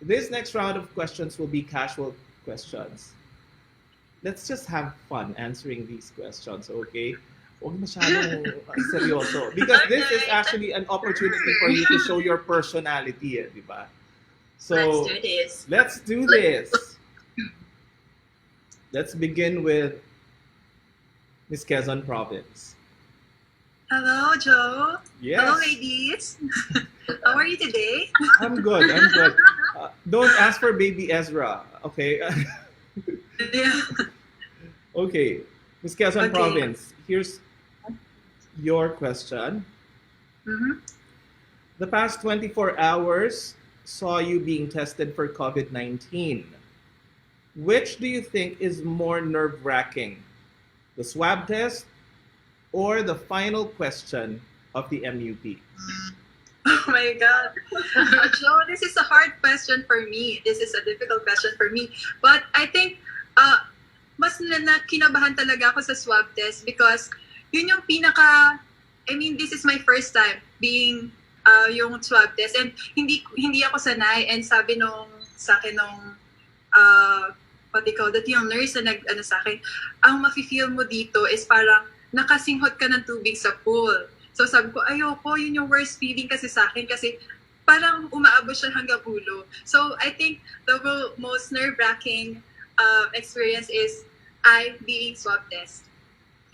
This next round of questions will be casual questions. Let's just have fun answering these questions, okay? Huwag masyadong seryoso. Because this is Okay, actually an opportunity for you to show your personality, di ba? let's So, do this. let's do this. Let's begin with Miss Quezon Province. Hello, Joe. Hello, Yes, ladies. How are you today? I'm good. I'm good. Don't ask for baby Ezra, okay? Yeah. Okay, Miss Quezon Okay. Province, here's your question. Mm-hmm. The past 24 hours saw you being tested for COVID 19. Which do you think is more nerve wracking? The swab test or the final question of the MUP? Oh my God. Joe, this is a hard question for me. This is a difficult question for me. But I think mas kinabahan talaga ako sa swab test because yun yung this is my first time being yung swab test and hindi ako sanay and sabi sa akin nung what they call that, yung nurse na sa akin, ang mafe-feel mo dito is parang nakasinghot ka ng tubig sa pool. So sabi ko, ayoko, yun yung worst feeling kasi sa akin kasi parang umaabot siya hanggang ulo. So I think the most nerve-wracking experience is I being swab test.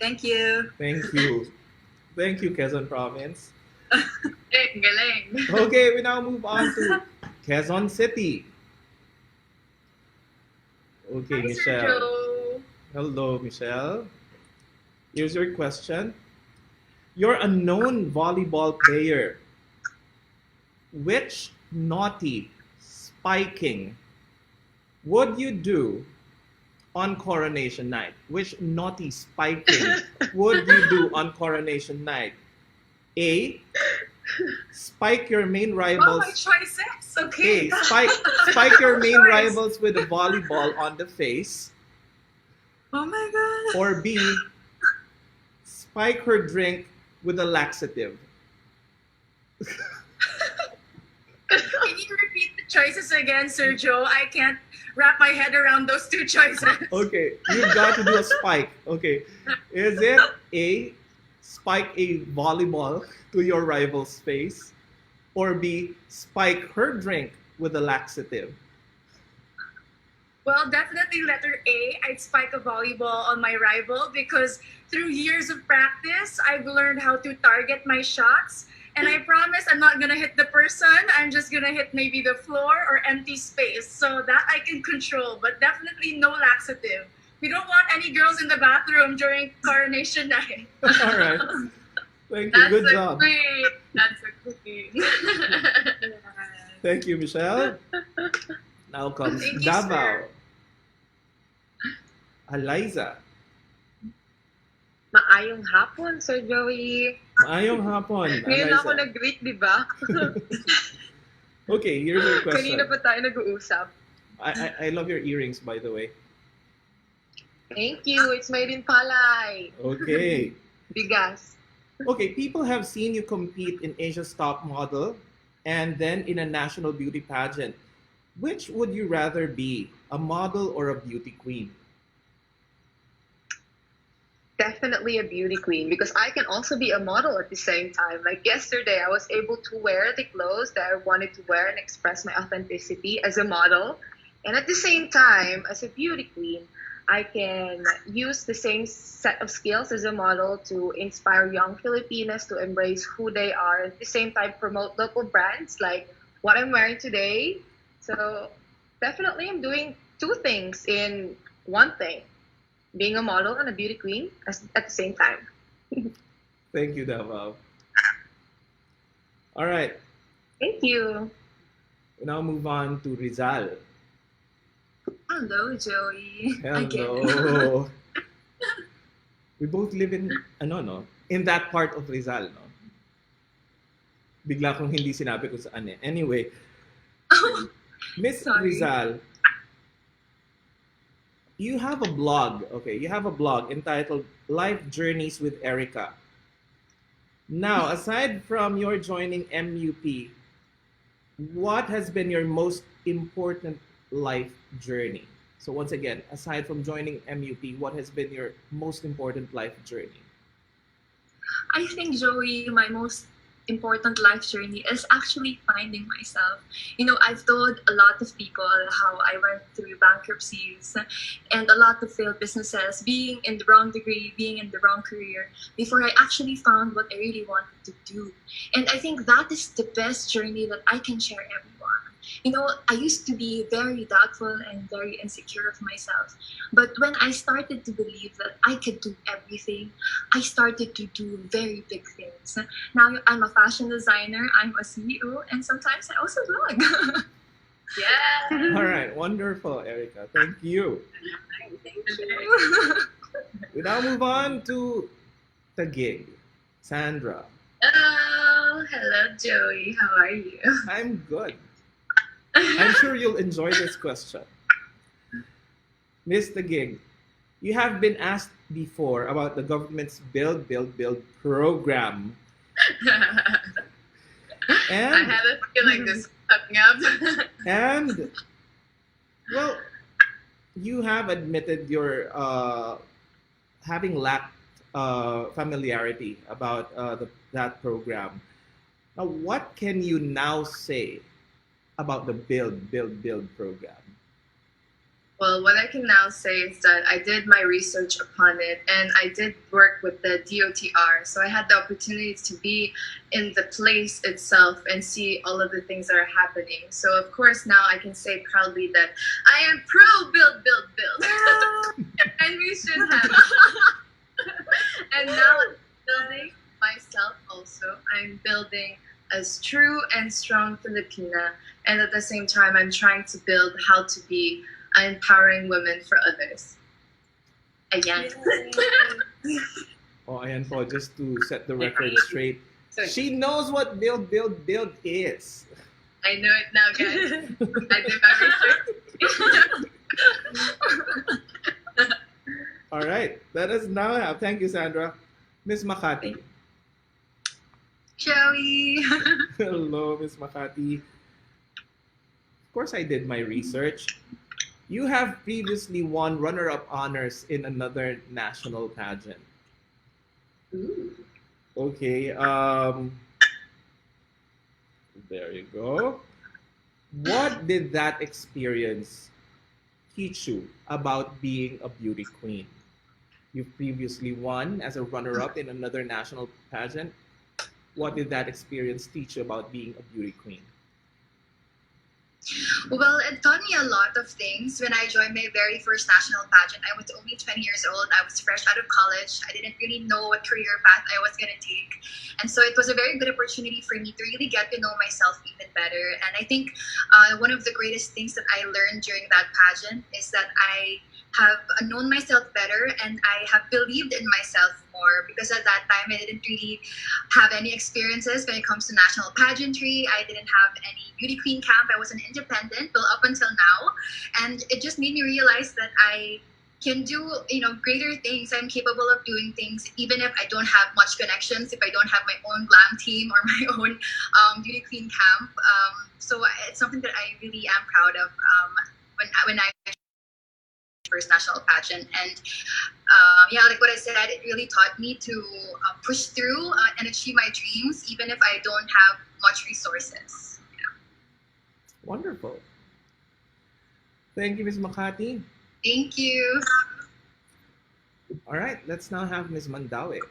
Thank you. Thank you. Thank you, Quezon Province. Galing. Okay, we now move on to Quezon City. Okay, Hi, Sir Michelle. Joe. Hello, Michelle. Here's your question. You're a known volleyball player. Which naughty spiking would you do on coronation night? Which naughty spiking would you do on coronation night? A. Spike your main Oh, rivals. my choices. Okay. A. Spike your main Choice. rivals with a volleyball on the face. Oh my God. Or B. Spike her drink with a laxative. Can you repeat the choices again, Sir Joe? I can't wrap my head around those two choices. Okay, you've got to do a spike. Okay, is it A, spike a volleyball to your rival's face, or B, spike her drink with a laxative? Well, definitely letter A. I'd spike a volleyball on my rival because through years of practice, I've learned how to target my shots. And I promise I'm not going to hit the person. I'm just going to hit maybe the floor or empty space. So that I can control, but definitely no laxative. We don't want any girls in the bathroom during coronation night. All right, thank you. Good job. That's a queen. Thank you, Michelle. Now comes Thank you, Davao. sir. Eliza. Maayong hapon, Sir Joey. Maayong hapon, Ngayon lang ako Eliza. nag-greet, di ba? Okay, here's your question. Kanina pa tayo nag-uusap. I love your earrings, by the way. Thank you. It's made in Palay. Okay. Bigas. Okay, people have seen you compete in Asia's Top Model and then in a national beauty pageant. Which would you rather be, a model or a beauty queen? Definitely a beauty queen because I can also be a model at the same time. Like yesterday, I was able to wear the clothes that I wanted to wear and express my authenticity as a model. And at the same time, as a beauty queen, I can use the same set of skills as a model to inspire young Filipinas to embrace who they are. At the same time, promote local brands like what I'm wearing today. So definitely I'm doing two things in one thing. Being a model and a beauty queen at the same time. Thank you, Davao. All right, Thank you. we now move on to Rizal. Hello, Joey. Again. Hello. We both live in, in that part of Rizal, no? Bigla kong hindi sinabi kung saan eh. Anyway, Miss Sorry. Rizal, you have a blog, okay? You have a blog entitled Life Journeys with Erica. Now, aside from your joining MUP, what has been your most important life journey? So once again, aside from joining MUP, what has been your most important life journey? I think, Joey, my most important life journey is actually finding myself. You know, I've told a lot of people how I went through bankruptcies and a lot of failed businesses, being in the wrong degree, being in the wrong career, before I actually found what I really wanted to do. And I think that is the best journey that I can share everyone. You know, I used to be very doubtful and very insecure of myself. But when I started to believe that I could do everything, I started to do very big things. Now I'm a fashion designer, I'm a CEO, and sometimes I also vlog. Yeah. All right, wonderful, Erica. Thank you. Thank you. We now move on to the gig. Sandra, Oh, hello, Joey. How are you? I'm good. I'm sure you'll enjoy this question. Miss the gig, you have been asked before about the government's Build, Build, Build program. I And, had a feeling this was coming up. and well, you have admitted your having lacked familiarity about that program. Now, what can you now say about the Build, Build, Build program? Well, what I can now say is that I did my research upon it and I did work with the DOTR. So I had the opportunity to be in the place itself and see all of the things that are happening. So, of course, now I can say proudly that I am pro build, build, build. And we should have. And now I'm building myself also. I'm building as true and strong Filipina. And at the same time, I'm trying to build how to be empowering women for others. Again. Oh, ayan po, just to set the record straight. Sorry. She knows what Build, Build, Build is. I know it now, guys. I did my research. All right, let us now have, thank you, Sandra, Miss Makati. Joey. Hello, Miss Makati. Of course, I did my research. You have previously won runner-up honors in another national pageant. Ooh. Okay, there you go. What did that experience teach you about being a beauty queen? You've previously won as a runner-up in another national pageant. What did that experience teach you about being a beauty queen? Well, it taught me a lot of things. When I joined my very first national pageant, I was only 20 years old. I was fresh out of college. I didn't really know what career path I was going to take. And so it was a very good opportunity for me to really get to know myself even better. And I think one of the greatest things that I learned during that pageant is that I have known myself better and I have believed in myself more, because at that time I didn't really have any experiences when it comes to national pageantry. I didn't have any beauty queen camp. I was an independent, well, up until now. And it just made me realize that I can do, greater things. I'm capable of doing things even if I don't have much connections, if I don't have my own glam team or my own beauty queen camp. So it's something that I really am proud of when I first national pageant. And like what I said, it really taught me to push through and achieve my dreams, even if I don't have much resources. Wonderful. Thank you, Ms. Makati. Thank you. All right, let's now have Ms. Mandawi.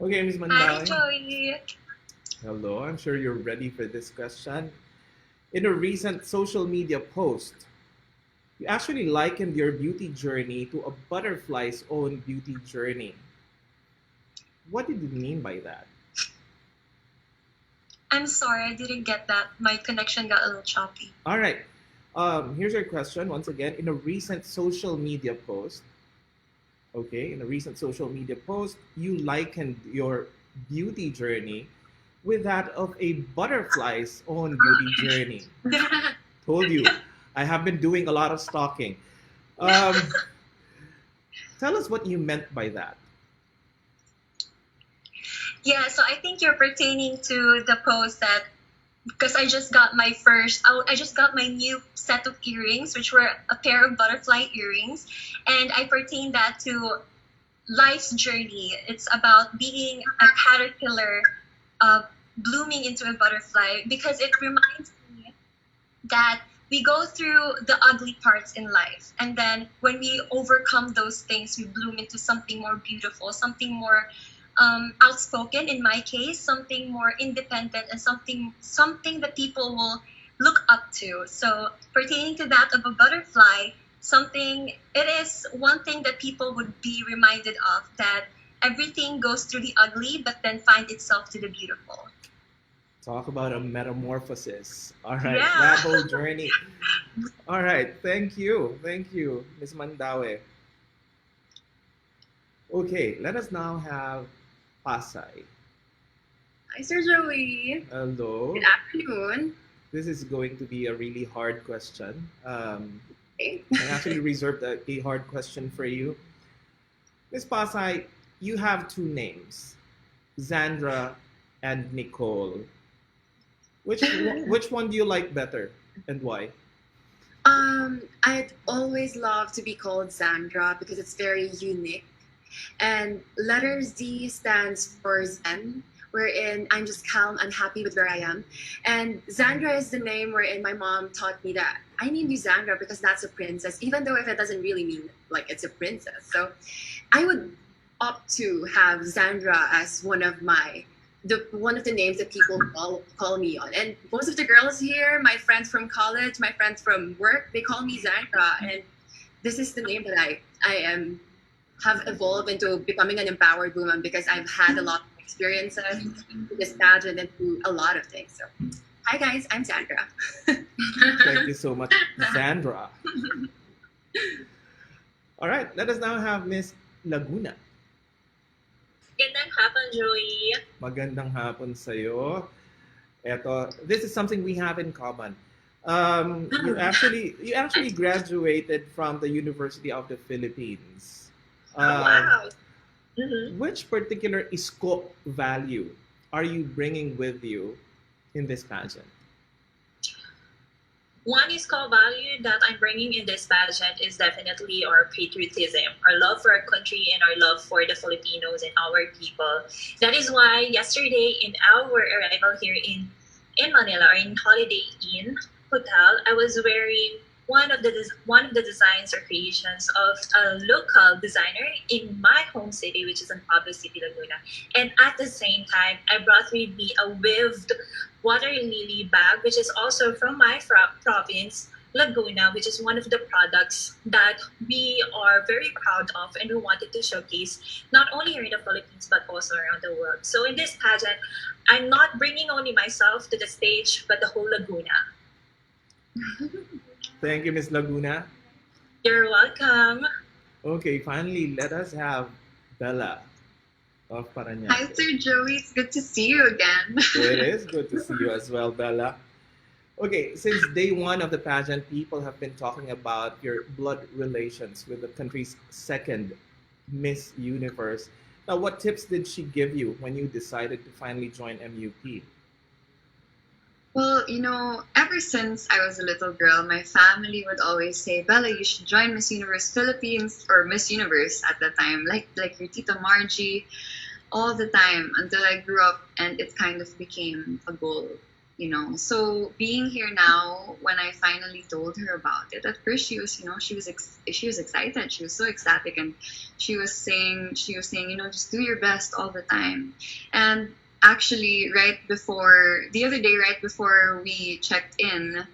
Okay, Ms. Hi, Mandawi. Joey. Hello, I'm sure you're ready for this question. In a recent social media post, you actually likened your beauty journey to a butterfly's own beauty journey. What did you mean by that? I'm sorry, I didn't get that. My connection got a little choppy. All right. Here's your question once again. In a recent social media post, you likened your beauty journey with that of a butterfly's own beauty journey. Told you, I have been doing a lot of stalking. Tell us what you meant by that. Yeah, so I think you're pertaining to the post that because I just got my new set of earrings, which were a pair of butterfly earrings, and I pertain that to life's journey. It's about being a caterpillar, blooming into a butterfly, because it reminds me that we go through the ugly parts in life, and then when we overcome those things, we bloom into something more beautiful, something more outspoken. In my case, something more independent, and something that people will look up to. So pertaining to that of a butterfly, something it is one thing that people would be reminded of, that everything goes through the ugly, but then find itself to the beautiful. Talk about a metamorphosis. All right, Yeah. that whole journey. All right, thank you. Thank you, Ms. Mandawe. Okay, let us now have Pasay. Hi, Sir Joey. Hello. Good afternoon. This is going to be a really hard question. Okay. I actually reserved a hard question for you. Ms. Pasay, you have two names, Zandra and Nicole. Which one do you like better and why? I'd always love to be called Zandra because it's very unique. And letter Z stands for Zen, wherein I'm just calm and happy with where I am. And Zandra is the name wherein my mom taught me that I named you Zandra because that's a princess, even though if it doesn't really mean like it's a princess. So I would opt to have Zandra as one of the names that people call me on. And most of the girls here, my friends from college, my friends from work, they call me Zandra. And this is the name that I am have evolved into becoming an empowered woman because I've had a lot of experiences in this pageant and through a lot of things. So hi guys, I'm Sandra. Thank you so much, Zandra. All right, let us now have Miss Laguna. Magandang hapon, Joey. Magandang hapon sa'yo. This is something we have in common. You actually graduated from the University of the Philippines. Wow. Which particular ISKO value are you bringing with you in this pageant? One is core value that I'm bringing in this pageant is definitely our patriotism, our love for our country, and our love for the Filipinos and our people. That is why yesterday in our arrival here in Manila, or in Holiday Inn Hotel, I was wearing one of the designs or creations of a local designer in my home city, which is in Pablo City, Laguna. And at the same time, I brought with me a weaved water lily bag, which is also from my province, Laguna, which is one of the products that we are very proud of and we wanted to showcase not only here in the Philippines but also around the world. So in this pageant, I'm not bringing only myself to the stage but the whole Laguna. Thank you, Miss Laguna. You're welcome. Okay, finally, let us have Bella of Parañaque. Hi, Sir Joey. It's good to see you again. It is good to see you as well, Bella. Okay, since day one of the pageant, people have been talking about your blood relations with the country's second Miss Universe. Now, what tips did she give you when you decided to finally join MUP? Well, ever since I was a little girl, my family would always say, Bella, you should join Miss Universe Philippines or Miss Universe at the time, like your Tita Margie, all the time until I grew up and it kind of became a goal. So being here now, when I finally told her about it, at first she was excited. She was so ecstatic, and she was saying, just do your best all the time. And actually, the other day, right before we checked in,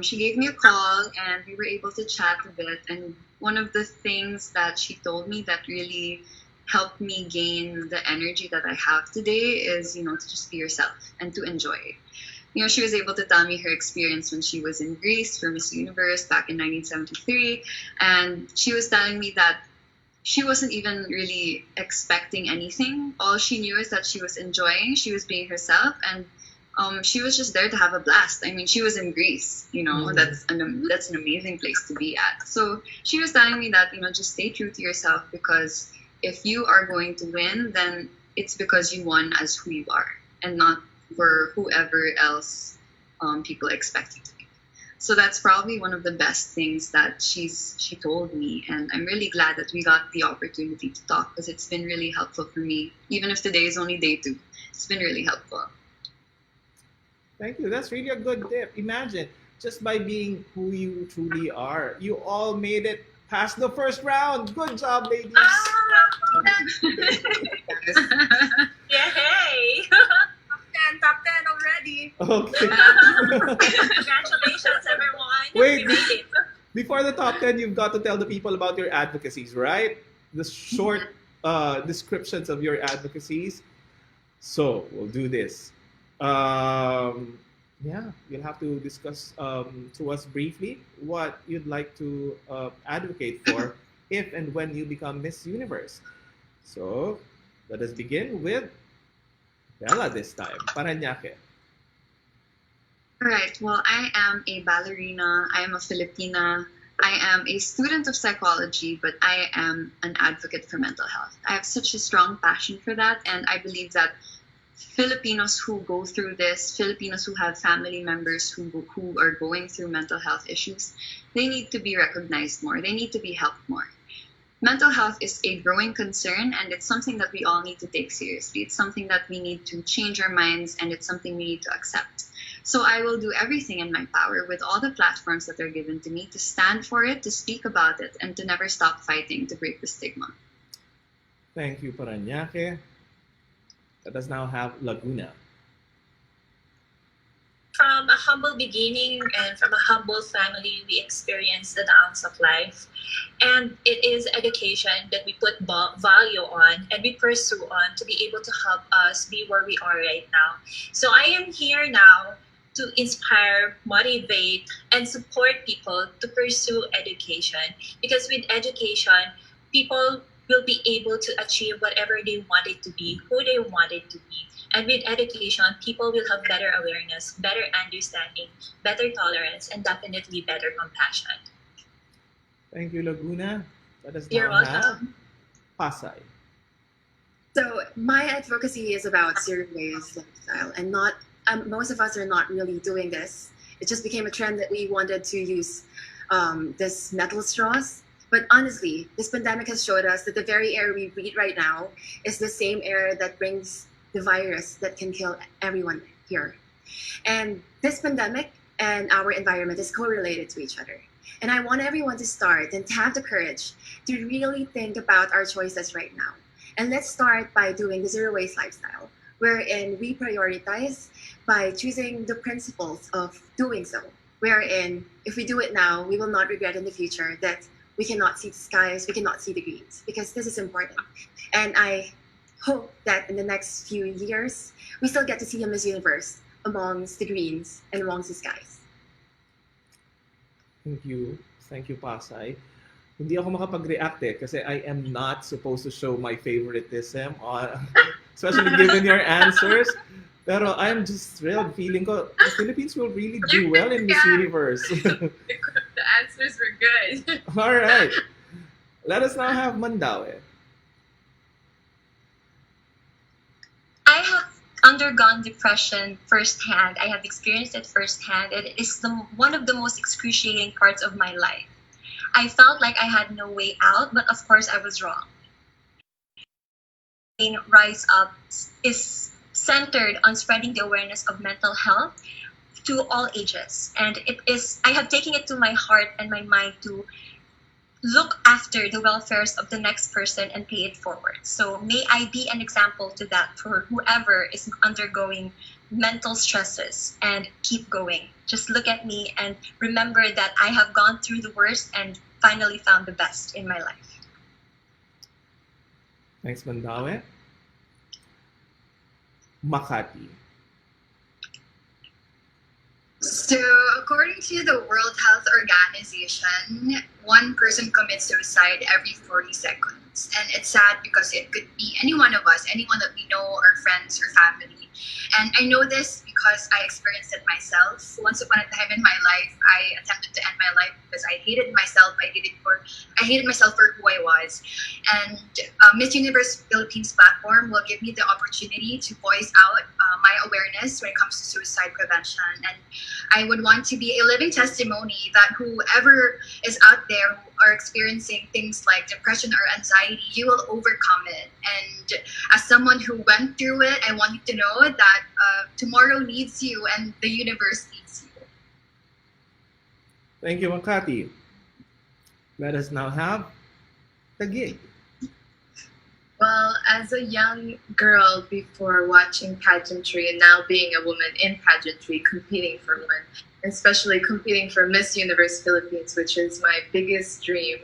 she gave me a call and we were able to chat a bit. And one of the things that she told me that really helped me gain the energy that I have today is, to just be yourself and to enjoy. She was able to tell me her experience when she was in Greece for Miss Universe back in 1973. And she was telling me that she wasn't even really expecting anything. All she knew is that she was enjoying, she was being herself, and she was just there to have a blast. I mean, she was in Greece, that's an amazing place to be at. So she was telling me that, just stay true to yourself, because if you are going to win, then it's because you won as who you are and not for whoever else people expect you to be. So that's probably one of the best things that she told me, and I'm really glad that we got the opportunity to talk because it's been really helpful for me. Even if today is only day 2, it's been really helpful. Thank you. That's really a good tip. Imagine just by being who you truly are, you all made it past the first round. Good job, ladies. Yeah, hey! Top 10 already. Okay. Congratulations, everyone. Wait. We made it. Before the top 10, you've got to tell the people about your advocacies, right? The short descriptions of your advocacies. So we'll do this. Yeah, you'll have to discuss to us briefly what you'd like to advocate for if and when you become Miss Universe. So let us begin with Bella this time. Paranaque. Right. Well, I am a ballerina. I am a Filipina. I am a student of psychology, but I am an advocate for mental health. I have such a strong passion for that, and I believe that Filipinos who go through this, Filipinos who have family members who are going through mental health issues, they need to be recognized more. They need to be helped more. Mental health is a growing concern, and it's something that we all need to take seriously. It's something that we need to change our minds, and it's something we need to accept. So I will do everything in my power with all the platforms that are given to me to stand for it, to speak about it, and to never stop fighting to break the stigma. Thank you, Paranaque. Let us now have Laguna. From a humble beginning and from a humble family, we experience the downs of life. And it is education that we put value on and we pursue on to be able to help us be where we are right now. So I am here now to inspire, motivate, and support people to pursue education. Because with education, people will be able to achieve whatever they want it to be, who they want it to be. And with education, people will have better awareness, better understanding, better tolerance, and definitely better compassion. Thank you, Laguna. Let us You're now have welcome. Pasay. So my advocacy is about zero waste lifestyle, and not most of us are not really doing this. It just became a trend that we wanted to use this metal straws. But honestly, this pandemic has showed us that the very air we breathe right now is the same air that brings the virus that can kill everyone here. And this pandemic and our environment is correlated to each other. And I want everyone to start and to have the courage to really think about our choices right now. And let's start by doing the zero waste lifestyle, wherein we prioritize by choosing the principles of doing so. Wherein, if we do it now, we will not regret in the future that we cannot see the skies, we cannot see the greens, because this is important. And I hope that in the next few years, we still get to see a Miss Universe amongst the greens and amongst the skies. Thank you. Thank you, Pasay. Hindi ako makapag-react kasi I am not supposed to show my favoritism, especially given your answers. Pero I'm just thrilled. Feeling ko, the Philippines will really do well in Miss Universe. The answers were good. All right. Let us now have Mandaue. I have undergone depression firsthand. I have experienced it firsthand. It is one of the most excruciating parts of my life. I felt like I had no way out, but of course I was wrong. Rise Up is centered on spreading the awareness of mental health to all ages. And I have taken it to my heart and my mind to look after the welfares of the next person and pay it forward. So may I be an example to that for whoever is undergoing mental stresses, and keep going. Just look at me and remember that I have gone through the worst and finally found the best in my life. Thanks, Mandaue. Makati. So, according to the World Health Organization, one person commits suicide every 40 seconds. And it's sad because it could be any one of us, anyone that we know, or friends or family. And I know this because I experienced it myself. Once upon a time in my life, I attempted to end my life because I hated myself. I hated myself for who I was. And Miss Universe Philippines platform will give me the opportunity to voice out my awareness when it comes to suicide prevention. And I would want to be a living testimony that whoever is out there who are experiencing things like depression or anxiety, you will overcome it. And as someone who went through it, I want you to know that tomorrow needs you and the universe needs you. Thank you, Makati. Let us now have the gig. Well, as a young girl before watching pageantry and now being a woman in pageantry, competing for one, especially competing for Miss Universe Philippines, which is my biggest dream,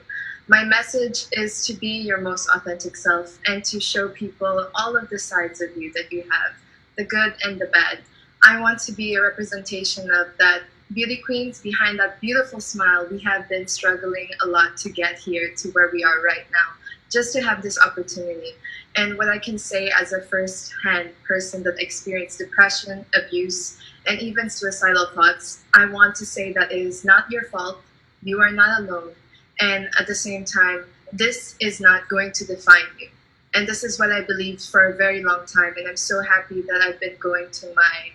my message is to be your most authentic self and to show people all of the sides of you that you have, the good and the bad. I want to be a representation of that beauty queens behind that beautiful smile. We have been struggling a lot to get here to where we are right now, just to have this opportunity. And what I can say as a first-hand person that experienced depression, abuse, and even suicidal thoughts, I want to say that it is not your fault. You are not alone. And at the same time, this is not going to define you. And this is what I believed for a very long time. And I'm so happy that I've been going to my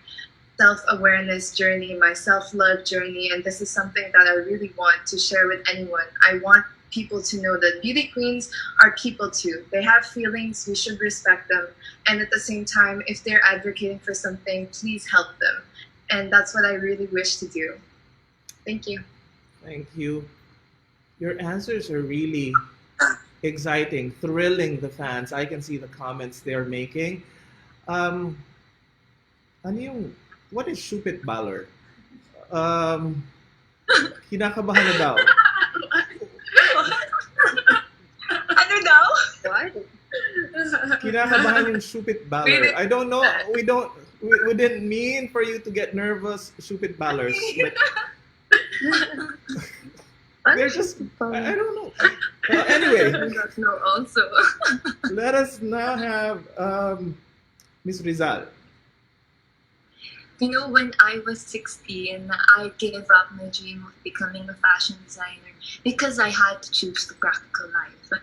self-awareness journey, my self-love journey. And this is something that I really want to share with anyone. I want people to know that beauty queens are people too. They have feelings, we should respect them. And at the same time, if they're advocating for something, please help them. And that's what I really wish to do. Thank you. Thank you. Your answers are really exciting, thrilling the fans. I can see the comments they're making. Um, ano yung, what is Shupit Baller? Kinakabahan na daw. Ano daw? What? Kinakabahan yung Shupit Baller. I don't know. We didn't mean for you to get nervous, Shupit Ballers. But they're just, I don't know. Anyway, I don't know also. let us now have Miss Rizal. You know, when I was 16, I gave up my dream of becoming a fashion designer because I had to choose the practical life.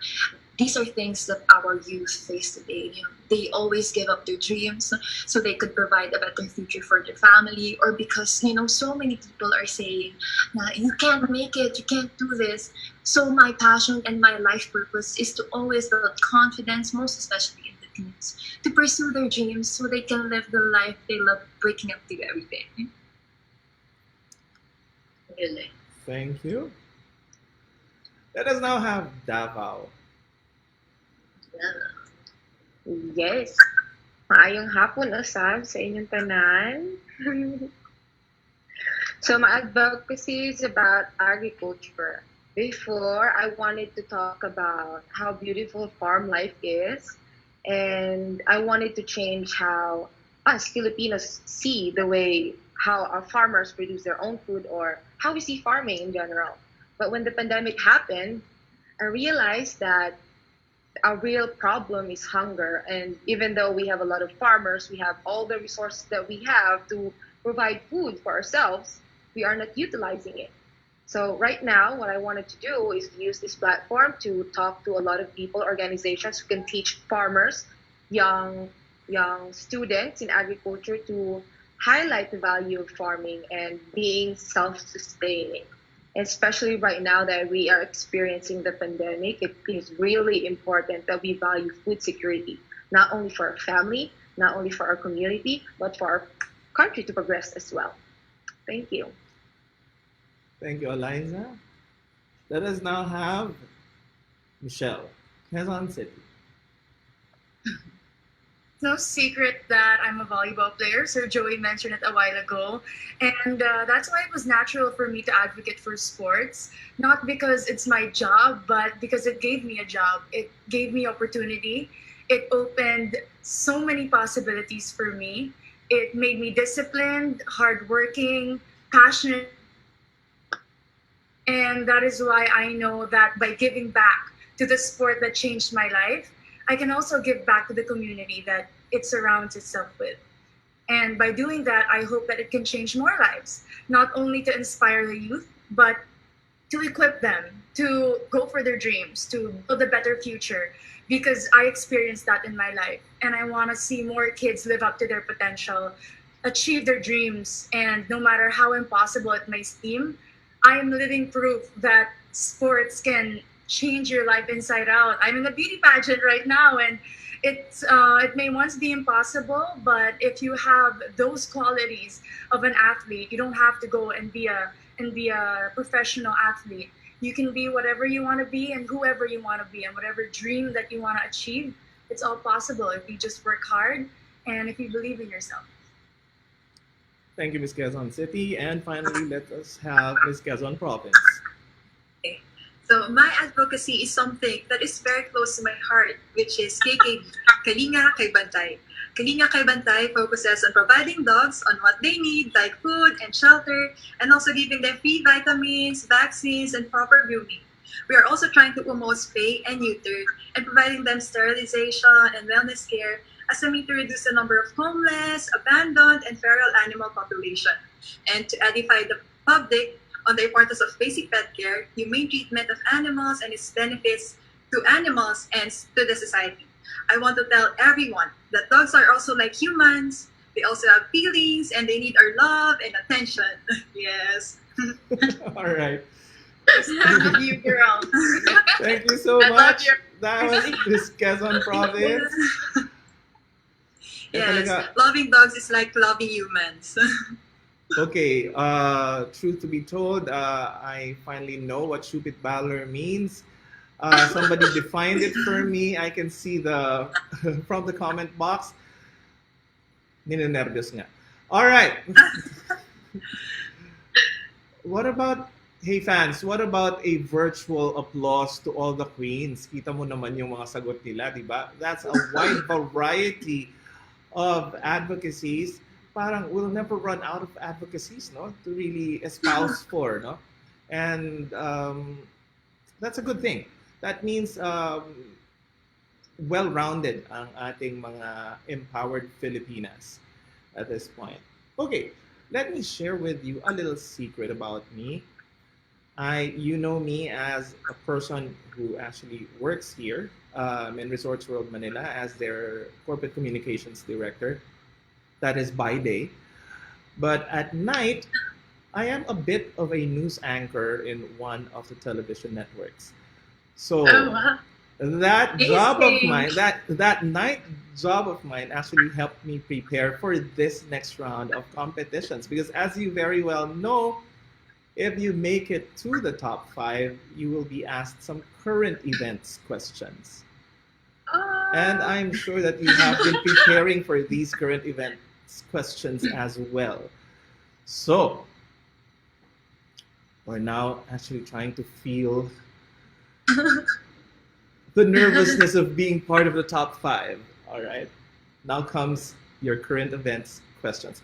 These are things that our youth face today. You know, they always give up their dreams so they could provide a better future for their family, or because, you know, so many people are saying, nah, you can't make it, you can't do this. So my passion and my life purpose is to always build confidence, most especially in the teens, to pursue their dreams so they can live the life they love, breaking up to everything. Really. Thank you. Let us now have Davao. Yes. Maayong hapon, Osab, sa inyong tanan. So my advocacy is about agriculture. Before, I wanted to talk about how beautiful farm life is, and I wanted to change how us Filipinos see the way how our farmers produce their own food or how we see farming in general. But when the pandemic happened, I realized that our real problem is hunger. And even though we have a lot of farmers, we have all the resources that we have to provide food for ourselves, we are not utilizing it. So right now, what I wanted to do is use this platform to talk to a lot of people, organizations who can teach farmers, young students in agriculture to highlight the value of farming and being self-sustaining. Especially right now that we are experiencing the pandemic, it is really important that we value food security, not only for our family, not only for our community, but for our country to progress as well. Thank you. Thank you, Eliza. Let us now have Michelle, Quezon City. No secret that I'm a volleyball player. Sir Joey mentioned it a while ago. And that's why it was natural for me to advocate for sports. Not because it's my job, but because it gave me a job. It gave me opportunity. It opened so many possibilities for me. It made me disciplined, hardworking, passionate And that is why I know that by giving back to the sport that changed my life, I can also give back to the community that it surrounds itself with. And by doing that, I hope that it can change more lives, not only to inspire the youth, but to equip them to go for their dreams, to build a better future. Because I experienced that in my life. And I want to see more kids live up to their potential, achieve their dreams. And no matter how impossible it may seem, I am living proof that sports can change your life inside out. I'm in a beauty pageant right now, and it may once be impossible, but if you have those qualities of an athlete, you don't have to go and be a professional athlete. You can be whatever you want to be and whoever you want to be, and whatever dream that you want to achieve. It's all possible if you just work hard and if you believe in yourself. Thank you, Miss Quezon City. And finally, let us have Miss Quezon Province. So my advocacy is something that is very close to my heart, which is KKB, Kalinga Kay Bantay. Kalinga Kay Bantay focuses on providing dogs on what they need, like food and shelter, and also giving them free vitamins, vaccines, and proper grooming. We are also trying to promote spay and neuter and providing them sterilization and wellness care as a means to reduce the number of homeless, abandoned, and feral animal population, and to edify the public on the importance of basic pet care, humane treatment of animals, and its benefits to animals and to the society. I want to tell everyone that dogs are also like humans. They also have feelings and they need our love and attention. Yes. All right. You girl. Thank you so I love much. your- That was Miss Quezon Province. Yes. Talaga. Loving dogs is like loving humans. Okay, truth to be told, I finally know what Shupit Baller means. Somebody defined it for me. I can see the from the comment box. Ninenervyos nga. All right. What about, hey fans, what about a virtual applause to all the queens? Kita mo naman yung mga sagot nila, di ba? That's a wide variety of advocacies. Parang we'll never run out of advocacies, no, to really espouse for, no, and that's a good thing. That means well-rounded ang ating mga empowered Filipinas at this point. Okay, let me share with you a little secret about me. You know me as a person who actually works here in Resorts World Manila as their corporate communications director. That is by day. But at night, I am a bit of a news anchor in one of the television networks. So Oh, wow. that job of Amazing. mine, that night job of mine actually helped me prepare for this next round of competitions. Because as you very well know, if you make it to the top 5, you will be asked some current events questions. And I'm sure that you have been preparing for these current events questions as well. So, we're now actually trying to feel the nervousness of being part of the top 5. All right. Now comes your current events questions.